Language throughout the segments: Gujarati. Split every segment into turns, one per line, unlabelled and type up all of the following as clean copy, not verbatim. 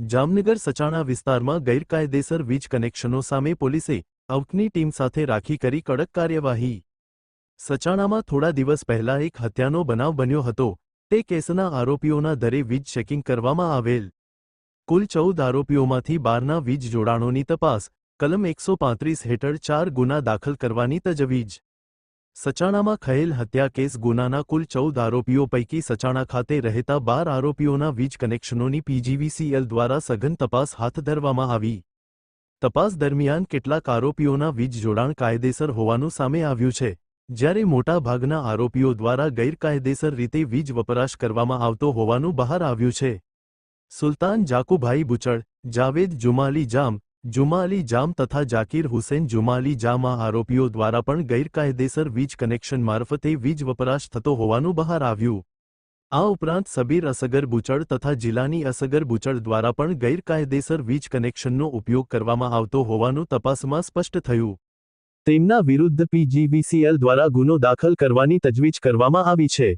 જામનગર સચાણા વિસ્તારમાં ગેરકાયદેસર વીજ કનેક્શનો સામે પોલીસે અવકની ટીમ સાથે રાખી કરી કડક કાર્યવાહી। સચાણામાં થોડા દિવસ પહેલા એક હત્યાનો બનાવ બન્યો હતો। તે કેસના આરોપીઓના દરે વીજ ચેકિંગ કરવામાં આવેલ। કુલ 14 આરોપીઓમાંથી 12ના વીજ જોડાણોની તપાસ કલમ 135 હેઠળ 4 ગુના દાખલ કરવાની તજવીજ। સચાણામાં થયેલ હત્યા કેસ ગુનાના કુલ 14 આરોપીઓ પૈકી સચાણા ખાતે રહેતા 12 આરોપીઓના વીજ કનેક્શનોની PGVCL દ્વારા સઘન તપાસ હાથ ધરવામાં આવી। તપાસ દરમિયાન કેટલાક આરોપીઓના વીજ જોડાણ કાયદેસર હોવાનું સામે આવ્યું છે, જ્યારે મોટા ભાગના આરોપીઓ દ્વારા ગેરકાયદેસર રીતે વીજ વપરાશ કરવામાં આવતો હોવાનું બહાર આવ્યું છે। સુલતાન જાકુભાઈ બુચડ, જાવેદ જુમાલી જામ તથા જાકીર હુસેન જુમાલી જામ આ આરોપીઓ દ્વારા પણ ગેરકાયદેસર વીજ કનેક્શન મારફતે વીજ વપરાશ થતો હોવાનું બહાર આવ્યું। આ ઉપરાંત સબીર અસગર બુચડ તથા જિલાની અસગર બુચડ દ્વારા પણ ગેરકાયદેસર વીજ કનેક્શનનો ઉપયોગ કરવામાં આવતો હોવાનું તપાસમાં સ્પષ્ટ થયું। તેમના વિરુદ્ધ PGVCL દ્વારા ગુનો દાખલ કરવાની તજવીજ કરવામાં આવી છે।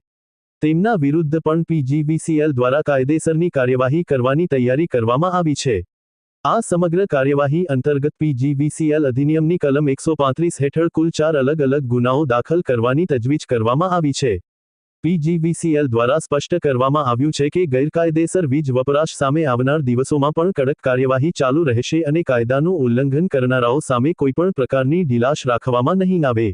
તેમના વિરુદ્ધ પણ PGVCL દ્વારા કાયદેસરની કાર્યવાહી કરવાની તૈયારી કરવામાં આવી છે। આ સમગ્ર કાર્યવાહી અંતર્ગત PGVCL અધિનિયમની કલમ 135 હેઠળ કુલ 4 અલગ અલગ ગુનાઓ દાખલ કરવાની તજવીજ કરવામાં આવી છે। PGVCL દ્વારા સ્પષ્ટ કરવામાં આવ્યું છે કે ગેરકાયદેસર વીજ વપરાશ સામે આવનાર દિવસોમાં પણ કડક કાર્યવાહી ચાલુ રહેશે અને કાયદાનું ઉલ્લંઘન કરનારાઓ સામે કોઈપણ પ્રકારની ઢીલાશ રાખવામાં નહીં આવે।